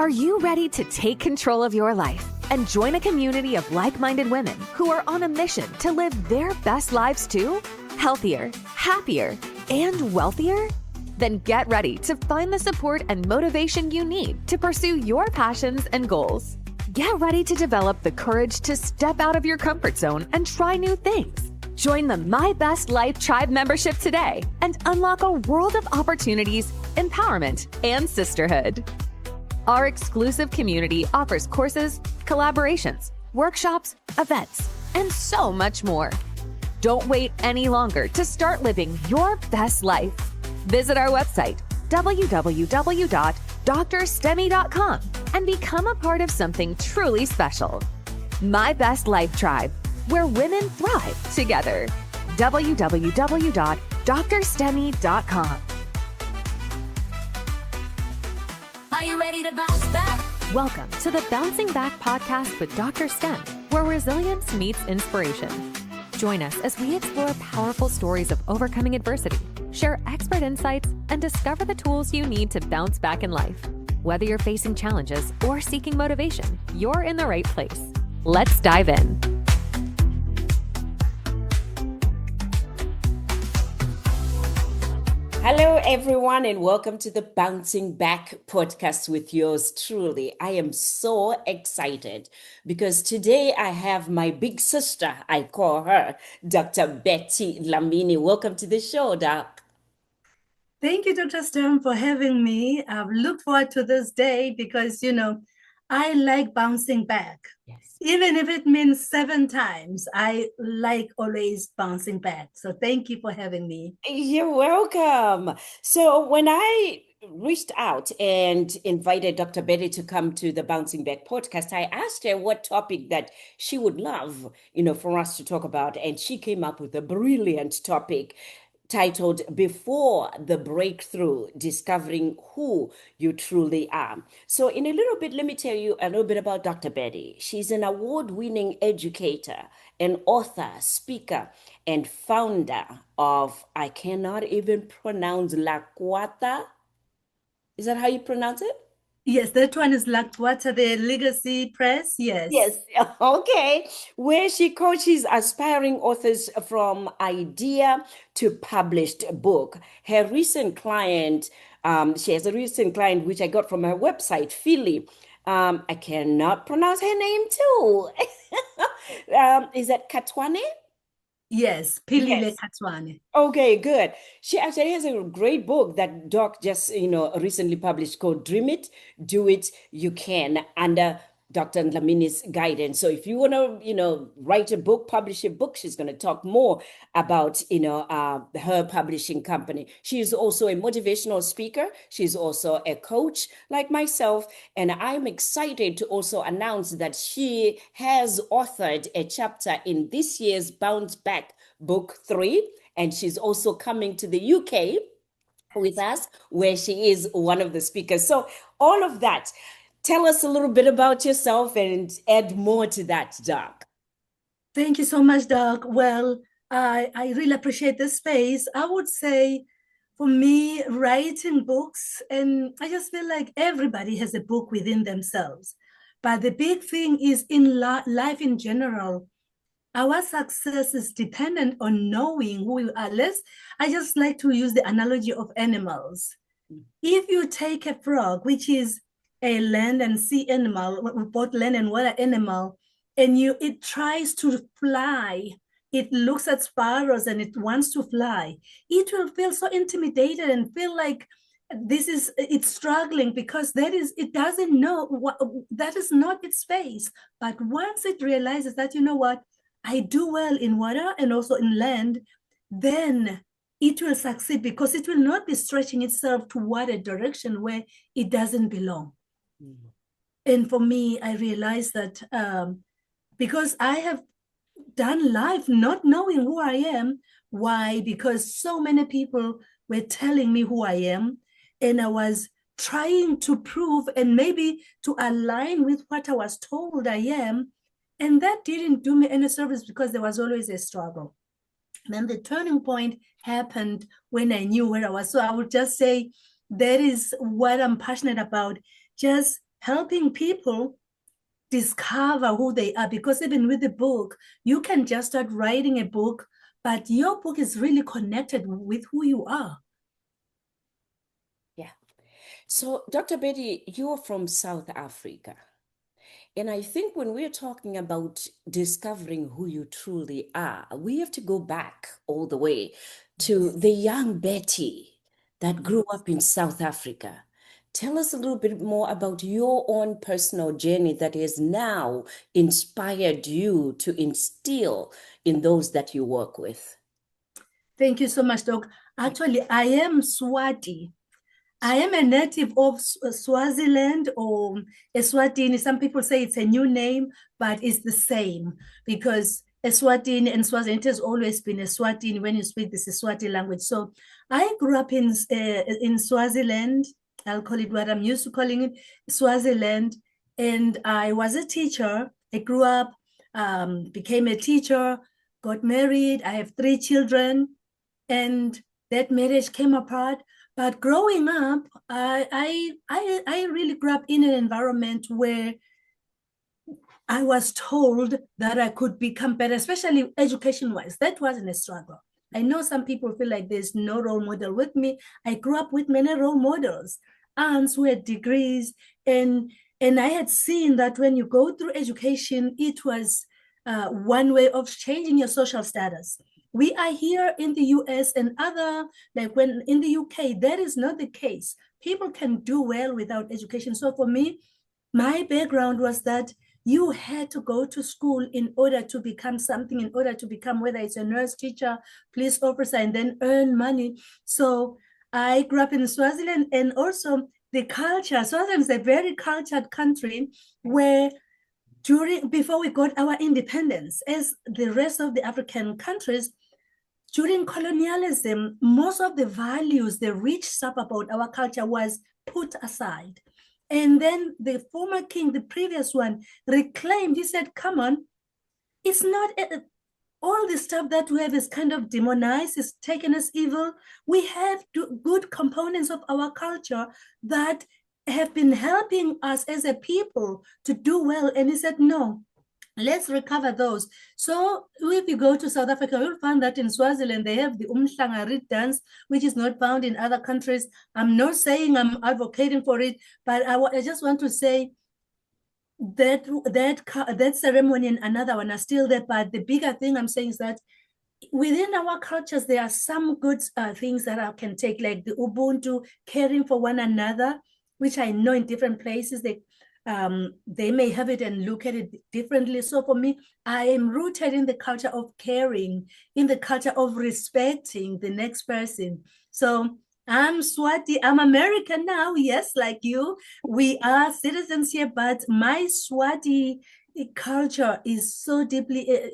Are you ready to take control of your life and join a community of like-minded women who are on a mission to live their best lives too? Healthier, happier, and wealthier? Then get ready to find the support and motivation you need to pursue your passions and goals. Get ready to develop the courage to step out of your comfort zone and try new things. Join the My Best Life Tribe membership today and unlock a world of opportunities, empowerment, and sisterhood. Our exclusive community offers courses, collaborations, workshops, events, and so much more. Don't wait any longer to start living your best life. Visit our website, www.drstemi.com, and become a part of something truly special. My Best Life Tribe, where women thrive together. www.drstemi.com. Are you ready to bounce back? Welcome to the Bouncing Back podcast with DrStem, where resilience meets inspiration. Join us as we explore powerful stories of overcoming adversity, share expert insights, and discover the tools you need to bounce back in life. Whether you're facing challenges or seeking motivation, you're in the right place. Let's dive in. Hello, everyone, and welcome to the Bouncing Back podcast with yours truly. I am so excited because today I have my big sister, I call her Dr. Betty Dlamini. Welcome to the show, Doc. Thank you, Dr. Stern, for having me. I've looked forward to this day because, I like bouncing back. Yes. Even if it means 7 times, I like always bouncing back. So thank you for having me. You're welcome. So when I reached out and invited Dr. Betty to come to the Bouncing Back podcast, I asked her what topic that she would love, for us to talk about. And she came up with a brilliant topic titled Before the Breakthrough, Discovering Who You Truly Are. So in a little bit, let me tell you a little bit about Dr. Betty. She's an award-winning educator, an author, speaker, and founder of, I cannot even pronounce, LaCwatha. Is that how you pronounce it? Yes, that one is LaCwatha, the Legacy Press. Yes. Yes. Okay. Where she coaches aspiring authors from idea to published book. Her recent client, she has a recent client which I got from her website, Philile. I cannot pronounce her name too. Is that Khathwane? Yes, Philile Yes. Khathwane. Okay, good. She actually has a great book that Doc just, recently published called Dream It, Do It, You Can, under Dr. Dlamini's guidance. So if you want to, write a book, publish a book, she's going to talk more about, her publishing company. She is also a motivational speaker. She's also a coach like myself. And I'm excited to also announce that she has authored a chapter in this year's Bounce Back Book 3. And she's also coming to the UK with us, where she is one of the speakers. So all of that. Tell us a little bit about yourself and add more to that, Doc. Thank you so much, Doc. Well, I really appreciate this space. I would say for me, writing books, and I just feel like everybody has a book within themselves. But the big thing is in life in general, our success is dependent on knowing who we are. I just like to use the analogy of animals. If you take a frog, which is a land and sea animal, both land and water animal, and it tries to fly, it looks at sparrows and it wants to fly, it will feel so intimidated and feel like it's struggling because it doesn't know that is not its space. But once it realizes that, I do well in water and also in land, then it will succeed because it will not be stretching itself toward a direction where it doesn't belong. Mm-hmm. And for me, I realized that because I have done life not knowing who I am. Why? Because so many people were telling me who I am, and I was trying to prove and maybe to align with what I was told I am. And that didn't do me any service because there was always a struggle. Then the turning point happened when I knew where I was. So I would just say that is what I'm passionate about, just helping people discover who they are, because even with the book, you can just start writing a book, but your book is really connected with who you are. Yeah. So, Dr. Betty, you're from South Africa. And I think when we're talking about discovering who you truly are, we have to go back all the way to the young Betty that grew up in South Africa. Tell us a little bit more about your own personal journey that has now inspired you to instill in those that you work with. Thank you so much, Doc. Actually, I am Swati. I am a native of Swaziland or Eswatini. Some people say it's a new name, but it's the same because Eswatini and Swaziland, it has always been Eswatini when you speak the Siswati language. So I grew up in Swaziland. I'll call it what I'm used to calling it, Swaziland. And I was a teacher. I grew up, became a teacher, got married. I have 3 children, and that marriage came apart. But growing up, I really grew up in an environment where I was told that I could become better, especially education-wise. That wasn't a struggle. I know some people feel like there's no role model with me. I grew up with many role models, aunts who had degrees, and I had seen that when you go through education, it was one way of changing your social status. We are here in the US and other, like when in the UK, that is not the case. People can do well without education. So for me, my background was that you had to go to school in order to become something, in order to become, whether it's a nurse, teacher, police officer, and then earn money. So I grew up in Swaziland, and also the culture. Swaziland is a very cultured country where before we got our independence, as the rest of the African countries, during colonialism, most of the values, the rich stuff about our culture was put aside. And then the former king, the previous one, reclaimed, he said, come on, it's not all the stuff that we have is kind of demonized, is taken as evil. We have good components of our culture that have been helping us as a people to do well. And he said, no, let's recover those. So if you go to South Africa, you'll find that in Swaziland, they have the Umhlanga dance, which is not found in other countries. I'm not saying I'm advocating for it, but I just want to say that ceremony and another one are still there. But the bigger thing I'm saying is that within our cultures, there are some good things that I can take, like the Ubuntu, caring for one another, which I know in different places they may have it and look at it differently. So for me, I am rooted in the culture of caring, in the culture of respecting the next person. So I'm Swati, I'm American now, yes, like you. We are citizens here, but my Swati culture is so deeply,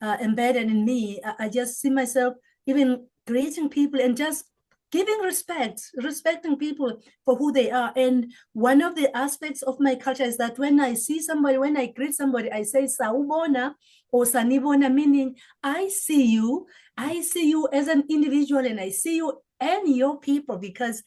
embedded in me. I just see myself even greeting people and just giving respecting people for who they are. And one of the aspects of my culture is that when I see somebody, when I greet somebody, I say sawubona or sanibona, meaning I see you as an individual, and I see you and your people, because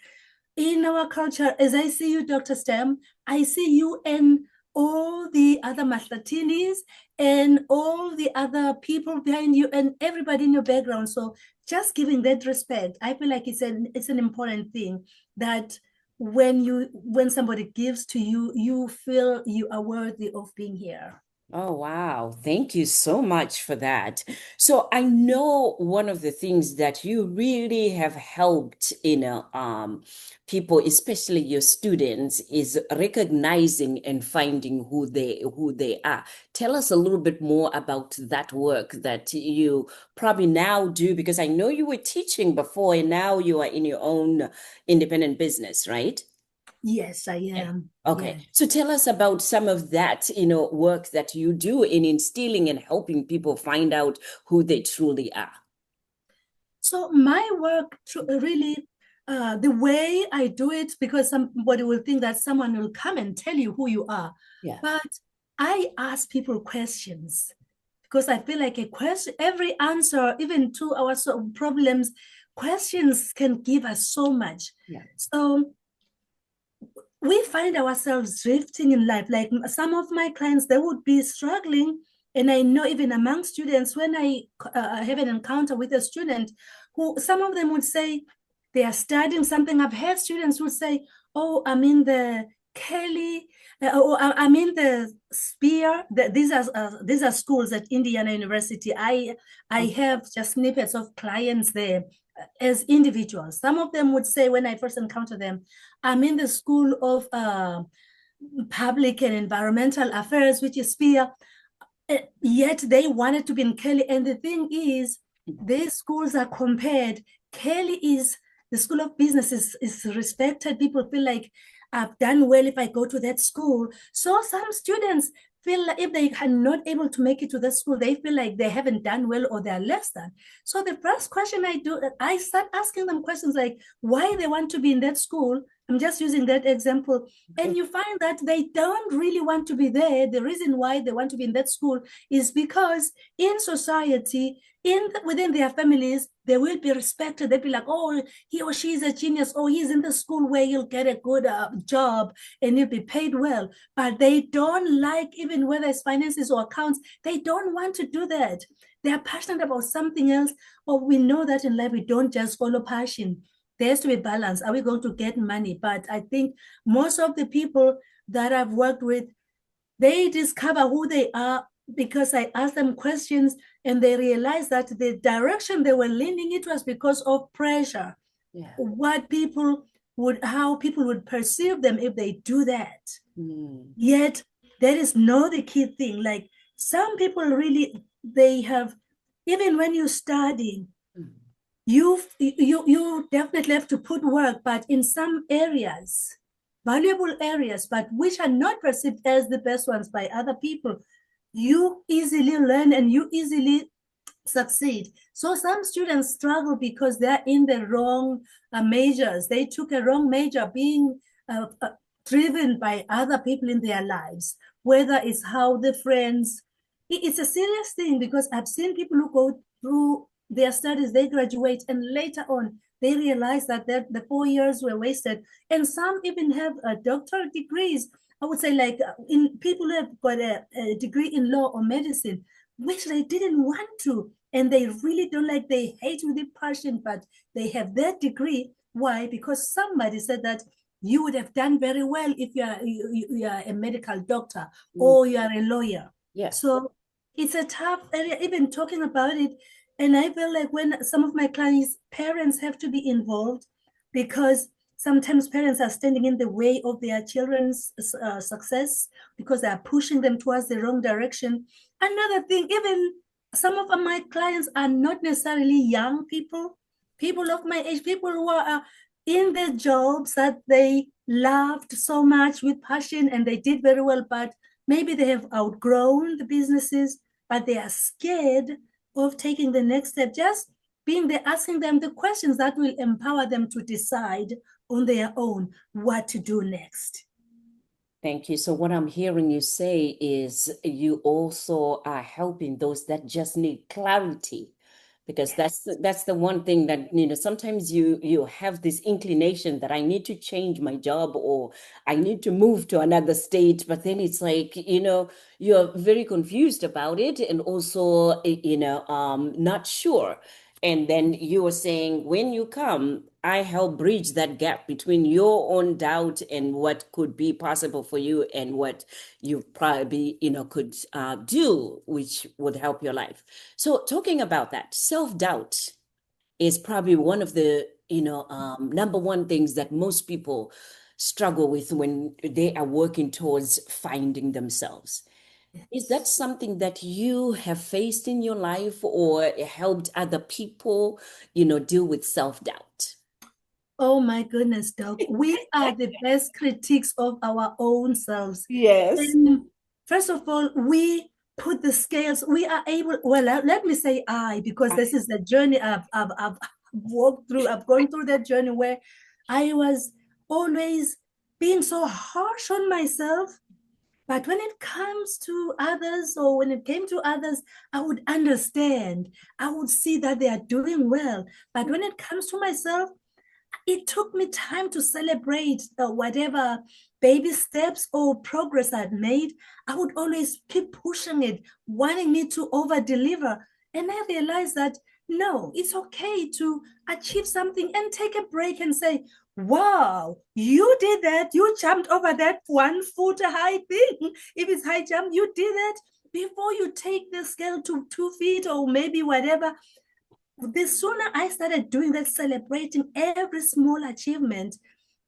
in our culture, as I see you, DrStem, I see you and all the other Mahlatinis and all the other people behind you and everybody in your background. So just giving that respect, I feel like it's an important thing, that when somebody gives to you, you feel you are worthy of being here. Oh, wow. Thank you so much for that. So I know one of the things that you really have helped people, especially your students, is recognizing and finding who they are. Tell us a little bit more about that work that you probably now do, because I know you were teaching before and now you are in your own independent business, right? Yes, I am. Okay. Yeah. So tell us about some of that, work that you do in instilling and helping people find out who they truly are. So my work really, the way I do it, because somebody will think that someone will come and tell you who you are. Yeah. But I ask people questions, because I feel like every answer, even to our problems, questions can give us so much. Yeah. So we find ourselves drifting in life. Like some of my clients, they would be struggling. And I know even among students, when I have an encounter with a student who, some of them would say they are studying something. I've had students who say, oh, I'm in the Kelly, or I'm in the Spear. These are schools at Indiana University. I have just snippets of clients there as individuals. Some of them would say when I first encounter them, I'm in the School of Public and Environmental Affairs, which is Spear. Yet they wanted to be in Kelly. And the thing is, these schools are compared. Kelly is the School of Business is respected. People feel like I've done well if I go to that school. So some students feel like if they are not able to make it to the school, they feel like they haven't done well or they're less than. So the first question I start asking them questions like why they want to be in that school. I'm just using that example. And you find that they don't really want to be there. The reason why they want to be in that school is because in society, within their families, they will be respected. They'll be like, oh, he or she is a genius. Oh, he's in the school where he'll get a good job and he'll be paid well. But they don't like, even whether it's finances or accounts, they don't want to do that. They are passionate about something else. Or we know that in life, we don't just follow passion. There has to be balance. Are we going to get money? But I think most of the people that I've worked with, they discover who they are because I ask them questions and they realize that the direction they were leaning it was because of pressure. Yeah. How people would perceive them if they do that. Yet that is not the key thing. Like some people really, they have, even when you study, you definitely have to put work, but in some areas, valuable areas, but which are not perceived as the best ones by other people, you easily learn and you easily succeed. So some students struggle because they're in the wrong majors. They took a wrong major, being driven by other people in their lives, whether it's how the friends. It's a serious thing because I've seen people who go through their studies, they graduate, and later on they realize that the 4 years were wasted. And some even have doctoral degrees. I would say like in people who have got a degree in law or medicine, which they didn't want to, and they really don't like, they hate with a passion, but they have that degree. Why? Because somebody said that you would have done very well if you are a medical doctor or you are a lawyer. Yeah. So it's a tough area, even talking about it. And I feel like when some of my clients, parents have to be involved because sometimes parents are standing in the way of their children's success because they are pushing them towards the wrong direction. Another thing, even some of my clients are not necessarily young people of my age, people who are in the jobs that they loved so much with passion and they did very well, but maybe they have outgrown the businesses, but they are scared of taking the next step, just being there, asking them the questions that will empower them to decide on their own what to do next. Thank you. So what I'm hearing you say is you also are helping those that just need clarity, because that's the one thing that, sometimes you have this inclination that I need to change my job or I need to move to another state, but then it's like, you're very confused about it and also, not sure. And then you were saying when you come, I help bridge that gap between your own doubt and what could be possible for you and what you probably, could do, which would help your life. So talking about that, self-doubt is probably one of the, number one things that most people struggle with when they are working towards finding themselves. Is that something that you have faced in your life or helped other people, deal with self-doubt? Oh my goodness, Doc. We are the best critics of our own selves. Yes. And first of all, we put the scales. We are able, well, let me say I, because this is the journey I've walked through. I've gone through that journey where I was always being so harsh on myself. But when it comes to others, or when it came to others, I would understand. I would see that they are doing well. But when it comes to myself, it took me time to celebrate whatever baby steps or progress I'd made. I would always keep pushing it, wanting me to over deliver. And I realized that no, it's okay to achieve something and take a break and say, wow, you did that. You jumped over that 1 foot high thing. If it's high jump, you did it before you take the scale to 2 feet or maybe whatever. The sooner I started doing that, celebrating every small achievement,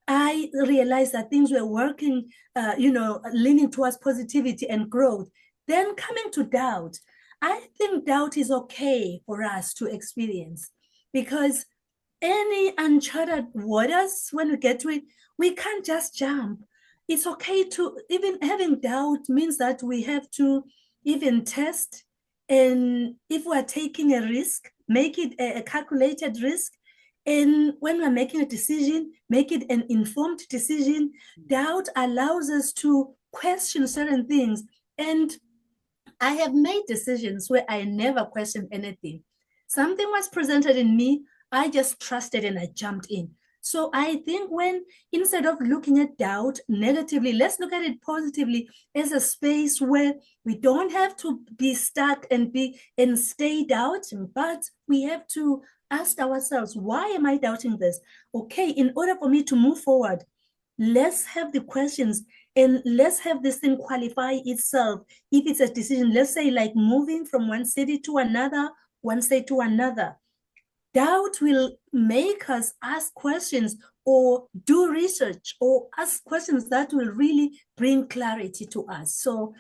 I realized that things were working, leaning towards positivity and growth. Then coming to doubt, I think doubt is okay for us to experience because any uncharted waters, when we get to it, we can't just jump. It's okay to, even having doubt means that we have to even test. And if we're taking a risk, make it a calculated risk. And when we're making a decision, make it an informed decision. Doubt allows us to question certain things. And I have made decisions where I never questioned anything. Something was presented in me, I just trusted and I jumped in. So I think when, instead of looking at doubt negatively, let's look at it positively as a space where we don't have to be stuck and stay doubting, but we have to ask ourselves, why am I doubting this? Okay, in order for me to move forward, let's have the questions and let's have this thing qualify itself. If it's a decision, let's say like moving from one city to another, one state to another, doubt will make us ask questions or do research or ask questions that will really bring clarity to us. So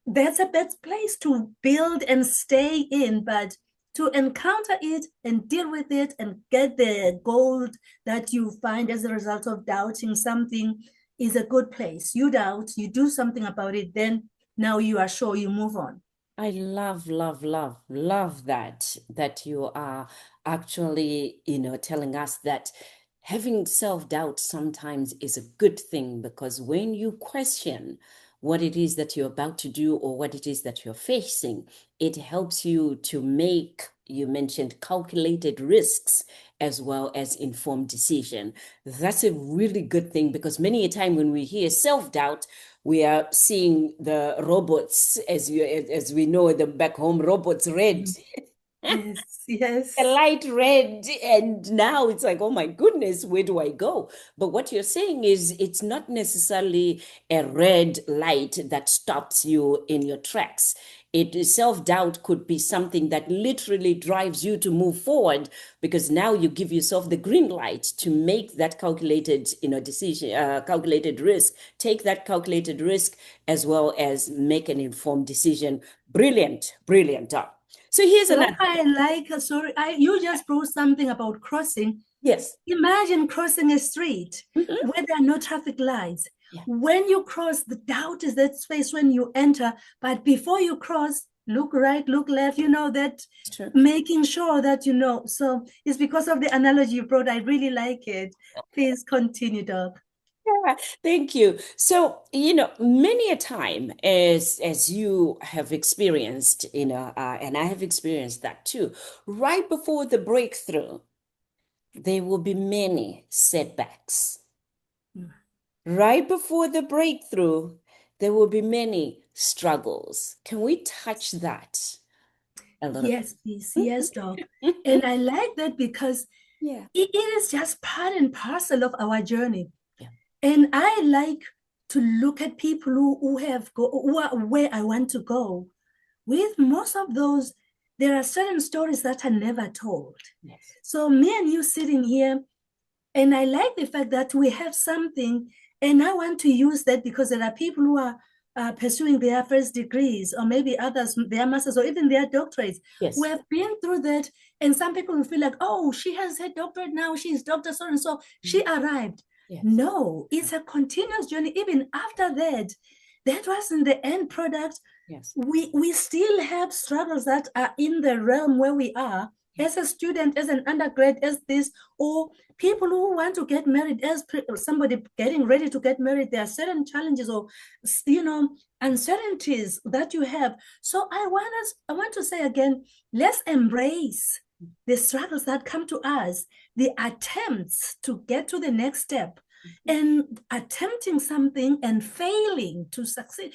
that's a bad place to build and stay in, but to encounter it and deal with it and get the gold that you find as a result of doubting something is a good place. You doubt, you do something about it, then now you are sure, you move on. I love that you are actually, telling us that having self-doubt sometimes is a good thing, because when you question what it is that you're about to do or what it is that you're facing, it helps you to make, you mentioned, calculated risks as well as informed decision. That's a really good thing, because many a time when we hear self-doubt, we are seeing the robots, as we know, the back home robots, red. Yes. A light red, and now it's like, oh my goodness, where do I go? But what you're saying is it's not necessarily a red light that stops you in your tracks. Self-doubt could be something that literally drives you to move forward, because now you give yourself the green light to make that calculated, decision, calculated risk, take that calculated risk, as well as make an informed decision. Brilliant. So here's another. I like, you just brought something about crossing. Yes. Imagine crossing a street where there are no traffic lights. Yeah. When you cross, the doubt is that space when you enter, but before you cross, look right, look left, that making sure that So it's because of the analogy you brought. I really like it. Please continue, Doc. Yeah, thank you. So, many a time, as you have experienced, and I have experienced that too, right before the breakthrough, there will be many setbacks. Right before the breakthrough, there will be many struggles. Can we touch that a little? Yes, please. Yes, Doc. And I like that because it is just part and parcel of our journey. And I like to look at people who are where I want to go. With most of those, there are certain stories that are never told. Yes. So me and you sitting here, and I like the fact that we have something, and I want to use that because there are people who are pursuing their first degrees, or maybe others, their masters, or even their doctorates. Yes. We have been through that, and some people will feel like, oh, she has her doctorate now, she's Dr. So-and-so, she arrived. Yes. No, it's a continuous journey. Even after that, that wasn't the end product. Yes. We still have struggles that are in the realm where we are as a student, as an undergrad, as this, or people who want to get married, as somebody getting ready to get married. There are certain challenges or, uncertainties that you have. So I want to say again, let's embrace the struggles that come to us, the attempts to get to the next step and attempting something and failing to succeed,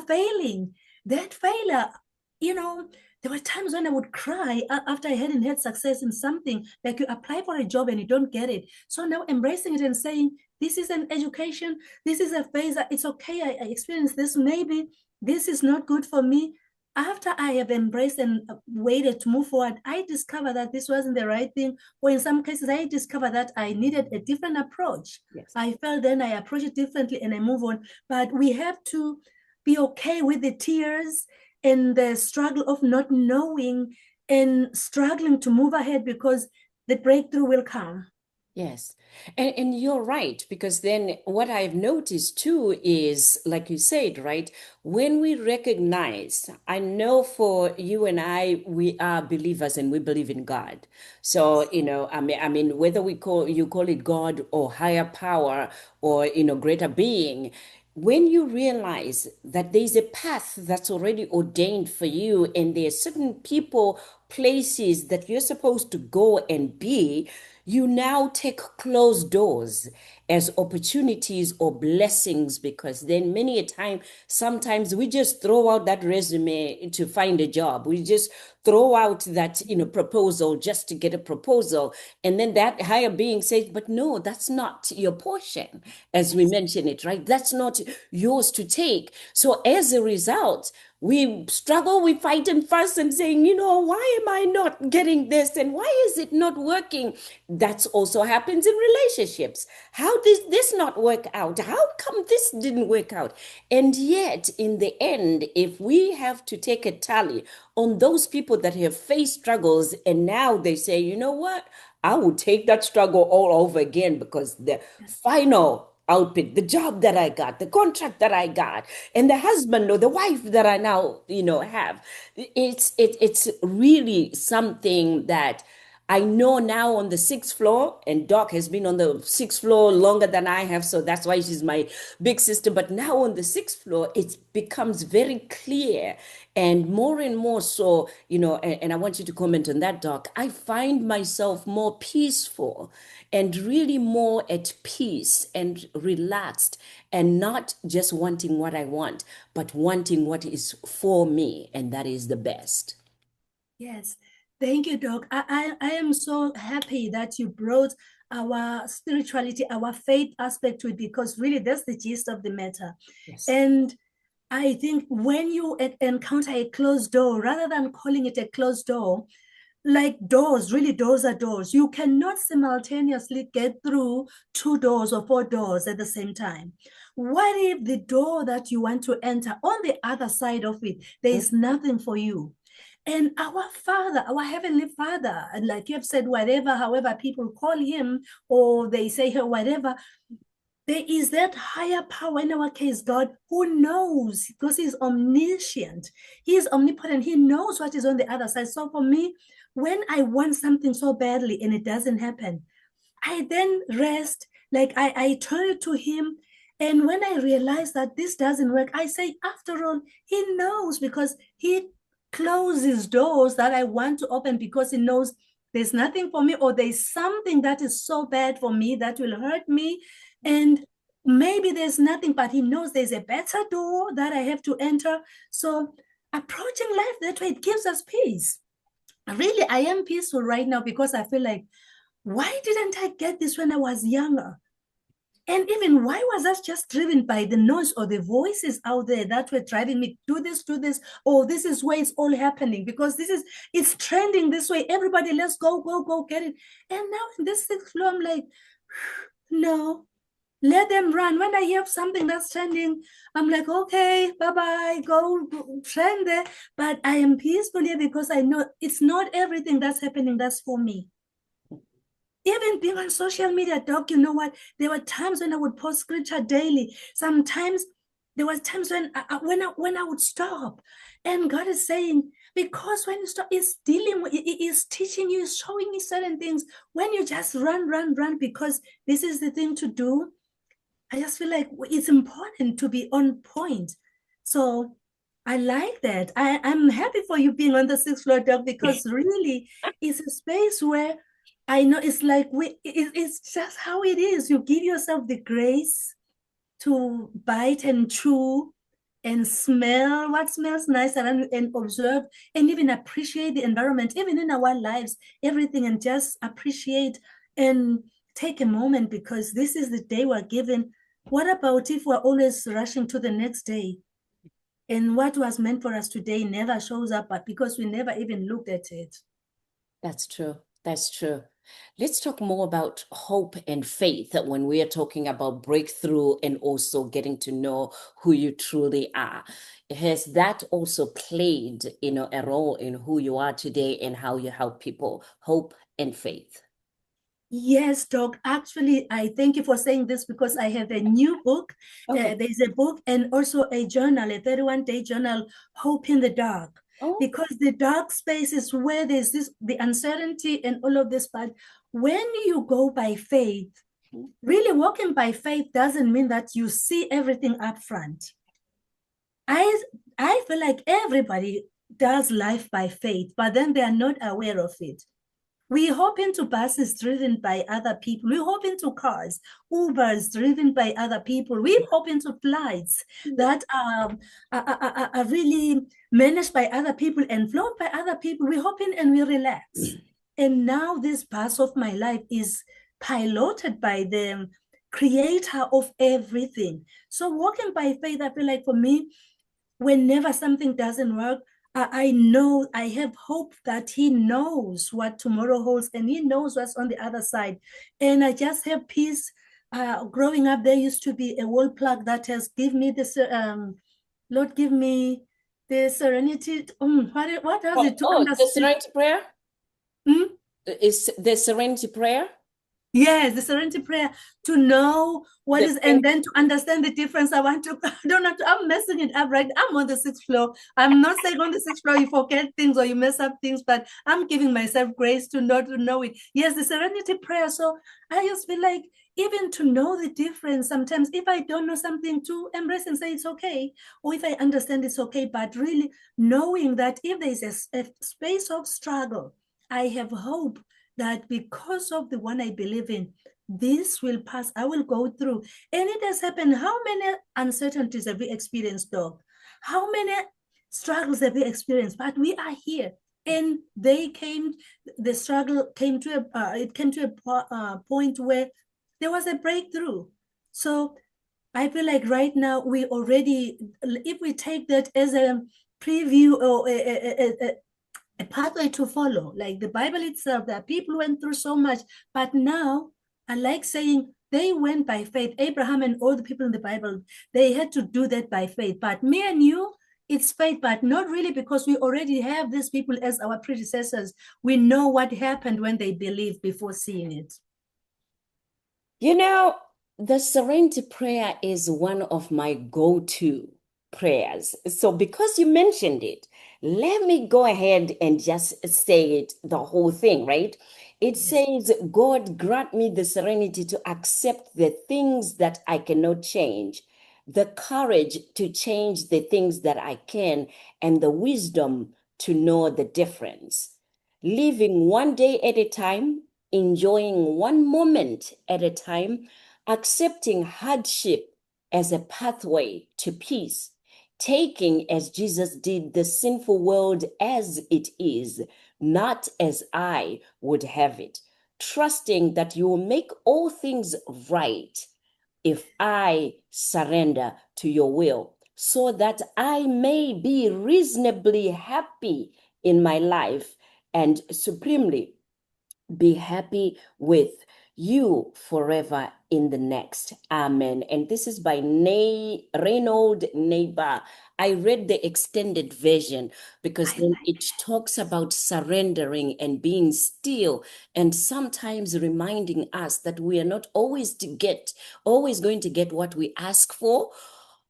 failing, that failure, there were times when I would cry after I hadn't had success in something, like you apply for a job and you don't get it. So now embracing it and saying, this is an education, this is a phase, it's okay, I experienced this, maybe this is not good for me. After I have embraced and waited to move forward, I discovered that this wasn't the right thing. Or in some cases, I discovered that I needed a different approach. Yes. I felt then I approach it differently and I move on. But we have to be okay with the tears and the struggle of not knowing and struggling to move ahead, because the breakthrough will come. Yes. And you're right, because then what I've noticed too is, like you said, right, when we recognize, I know for you and I, we are believers and we believe in God. So, I mean, whether you call it God or higher power or, greater being, when you realize that there's a path that's already ordained for you and there are certain people, places that you're supposed to go and be, you now take closed doors as opportunities or blessings, because then many a time, sometimes we just throw out that resume to find a job. We just throw out that, proposal just to get a proposal. And then that higher being says, but no, that's not your portion, as we mentioned it, right? That's not yours to take. So as a result, we struggle, we fight and fuss and saying, why am I not getting this? And why is it not working? That also happens in relationships. How did this not work out? How come this didn't work out? And yet, in the end, if we have to take a tally on those people that have faced struggles and now they say, you know what? I will take that struggle all over again, because the final output, the job that I got, the contract that I got, and the husband or the wife that I now, have. It's really something that I know now on the 6th floor, and Doc has been on the 6th floor longer than I have, so that's why she's my big sister. But now on the 6th floor, it becomes very clear and more so, and I want you to comment on that, Doc. I find myself more peaceful and really more at peace and relaxed, and not just wanting what I want, but wanting what is for me, and that is the best. Yes. Thank you, Doc. I am so happy that you brought our spirituality, our faith aspect to it, because really that's the gist of the matter. Yes. And I think when you encounter a closed door, rather than calling it a closed door, like doors, really doors are doors. You cannot simultaneously get through 2 doors or 4 doors at the same time. What if the door that you want to enter, on the other side of it, there is nothing for you? And our Father, our Heavenly Father, and like you have said, whatever, however people call him, or they say her, whatever, there is that higher power, in our case, God, who knows, because he's omniscient, he is omnipotent, he knows what is on the other side. So for me, when I want something so badly and it doesn't happen, I then rest, like I turn it to him. And when I realize that this doesn't work, I say, after all, he knows, because he closes doors that I want to open, because he knows there's nothing for me, or there's something that is so bad for me that will hurt me. And maybe there's nothing, but he knows there's a better door that I have to enter. So approaching life that way, it gives us peace. Really, I am peaceful right now, because I feel like, why didn't I get this when I was younger? And even why was I just driven by the noise or the voices out there that were driving me, do this, or this is where it's all happening, because it's trending this way. Everybody, let's go, get it. And now in this 6th floor, I'm like, no, let them run. When I hear something that's trending, I'm like, okay, bye-bye, go trend there. But I am peaceful here, because I know it's not everything that's happening that's for me. Even being on social media, Doc, you know what? There were times when I would post scripture daily. Sometimes there was times when I would stop, and God is saying, because when you stop, it's dealing with, it's teaching you, it's showing you certain things. When you just run, because this is the thing to do, I just feel like it's important to be on point. So I like that. I'm happy for you being on the 6th floor, Doc, because really it's a space where I know it's like it's just how it is. You give yourself the grace to bite and chew and smell what smells nice and observe and even appreciate the environment, even in our lives, everything, and just appreciate and take a moment because this is the day we're given. What about if we're always rushing to the next day? And what was meant for us today never shows up, but because we never even looked at it. That's true. That's true. Let's talk more about hope and faith when we are talking about breakthrough and also getting to know who you truly are. Has that also played, a role in who you are today and how you help people? Hope and faith. Yes, Doc. Actually, I thank you for saying this because I have a new book. Okay. There's a book and also a journal, a 31-day journal, Hope in the Dark. Oh, Because the dark space is where there's the uncertainty and all of this. But when you go by faith, really walking by faith doesn't mean that you see everything up front. I feel like everybody does life by faith, but then they are not aware of it. We hop into buses driven by other people. We hop into cars, Ubers driven by other people. We hop into flights that are really managed by other people and flown by other people. We hop in and we relax. And now this bus of my life is piloted by the creator of everything. So walking by faith, I feel like for me, whenever something doesn't work, I know I have hope that he knows what tomorrow holds and he knows what's on the other side. And I just have peace. Growing up, there used to be a wall plug that has given me this, Lord, give me the serenity. What does it to the understand? serenity prayer? Hmm? Is the serenity prayer? Yes, the serenity prayer to know what is, and then to understand the difference. I don't have to, I'm messing it up, right? I'm on the 6th floor. I'm not saying on the 6th floor you forget things or you mess up things, but I'm giving myself grace to not to know it. Yes, the serenity prayer. So I just feel like even to know the difference, sometimes if I don't know something, to embrace and say it's okay, or if I understand it's okay, but really knowing that if there is a space of struggle, I have hope that because of the one I believe in, this will pass. I will go through. And it has happened. How many uncertainties have we experienced, Doc? How many struggles have we experienced? But we are here. And the struggle came to a point where there was a breakthrough. So I feel like right now we already, if we take that as a preview or a pathway to follow. Like the Bible itself, that people went through so much, but now I like saying they went by faith. Abraham and all the people in the Bible, they had to do that by faith. But me and you, it's faith, but not really, because we already have these people as our predecessors. We know what happened when they believed before seeing it. The serenity prayer is one of my go-to prayers. So because you mentioned it, let me go ahead and just say it, the whole thing, right? It says, God, grant me the serenity to accept the things that I cannot change, the courage to change the things that I can, and the wisdom to know the difference. Living one day at a time, enjoying one moment at a time, accepting hardship as a pathway to peace, taking, as Jesus did, the sinful world as it is, not as I would have it, trusting that you will make all things right if I surrender to your will, so that I may be reasonably happy in my life and supremely be happy with you forever in the next. Amen. And this is by Reynold Neighbor. I read the extended version because then it talks about surrendering and being still, and sometimes reminding us that we are not always going to get what we ask for,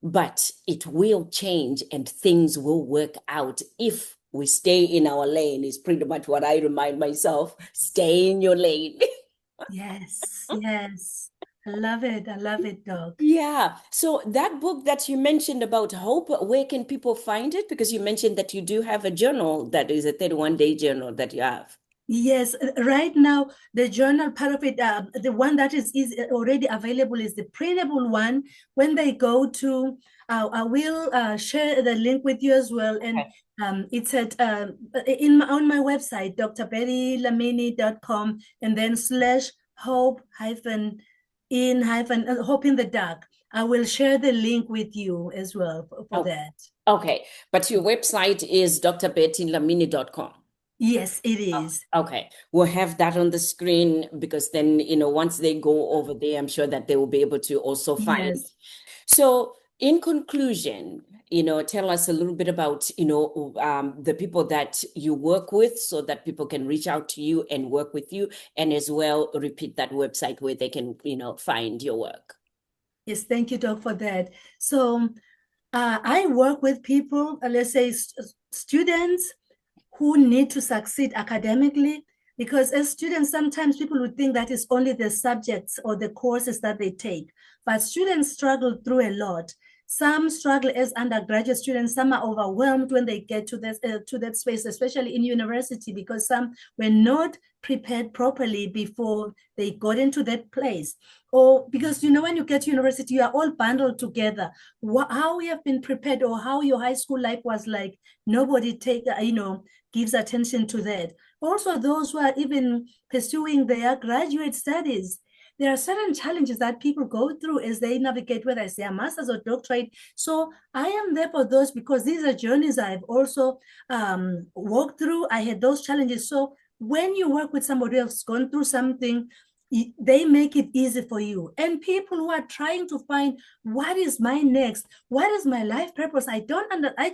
but it will change and things will work out if we stay in our lane. Is pretty much what I remind myself. Stay in your lane. Yes, yes. I love it. I love it, Doc. Yeah. So that book that you mentioned about hope, where can people find it? Because you mentioned that you do have a journal that is a 31-day journal that you have. Yes, right now the journal part of it, the one that is already available is the printable one. When they go to, I will share the link with you as well, and it's at on my website, drbettylamini.com, and then /hope hyphen in hyphen hope in the dark. I will share the link with you as well for that. Okay, but your website is drbettylamini.com. Yes, it is. Okay, we'll have that on the screen because then, once they go over there, I'm sure that they will be able to also find. Yes. So in conclusion, tell us a little bit about, the people that you work with so that people can reach out to you and work with you, and as well repeat that website where they can, find your work. Yes, thank you, Doc, for that. So I work with people, let's say students who need to succeed academically, because as students, sometimes people would think that it's only the subjects or the courses that they take, but students struggle through a lot. Some struggle as undergraduate students, some are overwhelmed when they get to that space, especially in university, because some were not prepared properly before they got into that place. Or because, when you get to university, you are all bundled together. How we have been prepared or how your high school life was like, nobody gives attention to that. Also, those who are even pursuing their graduate studies, there are certain challenges that people go through as they navigate, whether it's their master's or doctorate. So I am there for those because these are journeys I've also walked through. I had those challenges. So when you work with somebody else gone through something, they make it easy for you. And people who are trying to find what is my next, what is my life purpose, I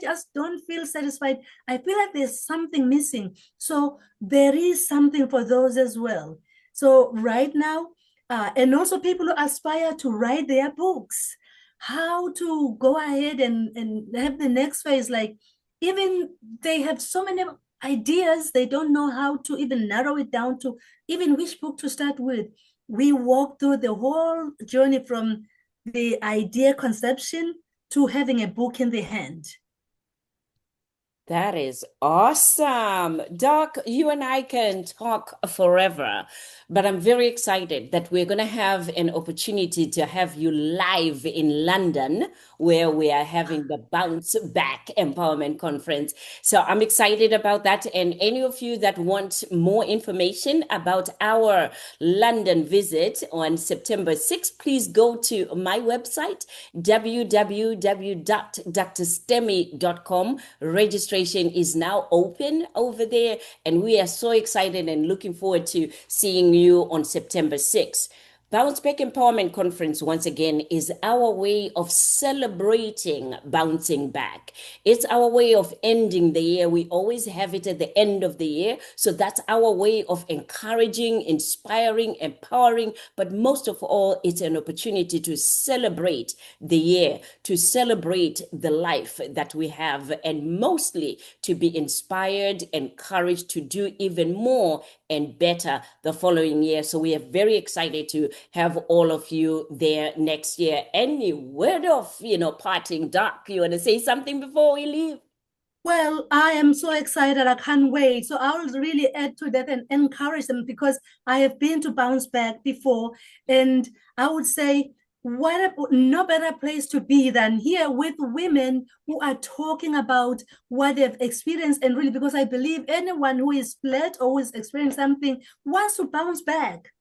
just don't feel satisfied. I feel like there's something missing. So there is something for those as well. So right now, and also people who aspire to write their books, how to go ahead and have the next phase. Like, even they have so many ideas, they don't know how to even narrow it down to even which book to start with. We walk through the whole journey from the idea conception to having a book in the hand. That is awesome. Doc, you and I can talk forever, but I'm very excited that we're going to have an opportunity to have you live in London, where we are having the Bounce Back Empowerment Conference. So I'm excited about that. And any of you that want more information about our London visit on September 6th, please go to my website, www.drstemi.com. Registration is now open over there, and we are so excited and looking forward to seeing you on September 6th. Bounce Back Empowerment Conference, once again, is our way of celebrating bouncing back. It's our way of ending the year. We always have it at the end of the year. So that's our way of encouraging, inspiring, empowering. But most of all, it's an opportunity to celebrate the year, to celebrate the life that we have, and mostly to be inspired, encouraged to do even more and better the following year. So we are very excited to have all of you there next year. Any word of, parting, Doc? You want to say something before we leave? Well, I am so excited. I can't wait. So I will really add to that and encourage them, because I have been to Bounce Back before. And I would say, no better place to be than here with women who are talking about what they've experienced. And really, because I believe anyone who is split or who is experiencing something wants to bounce back.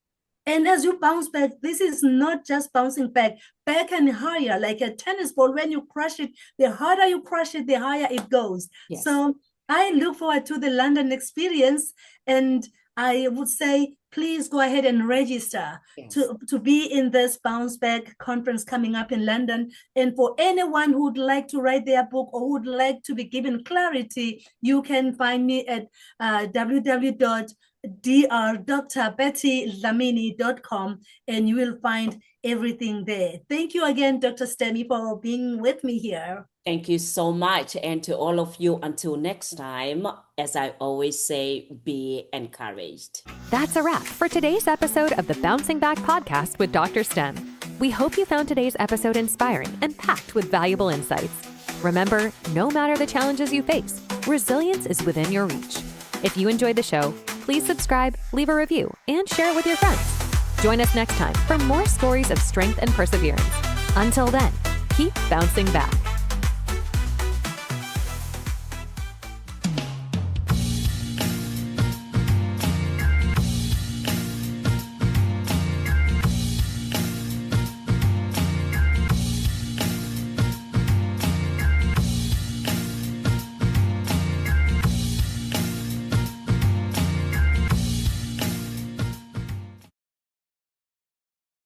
And as you bounce back, this is not just bouncing back and higher, like a tennis ball. When you crush it, the harder you crush it, the higher it goes. Yes. So I look forward to the London experience, and I would say, please go ahead and register to be in this Bounce Back conference coming up in London. And for anyone who would like to write their book or would like to be given clarity, you can find me at www.drbettylamini.com, and you will find everything there. Thank you again, Dr. Stemi, for being with me here. Thank you so much. And to all of you, until next time, as I always say, be encouraged. That's a wrap for today's episode of the Bouncing Back podcast with Dr. Stem. We hope you found today's episode inspiring and packed with valuable insights. Remember, no matter the challenges you face, resilience is within your reach. If you enjoyed the show, Please subscribe, leave a review, and share it with your friends. Join us next time for more stories of strength and perseverance. Until then, keep bouncing back.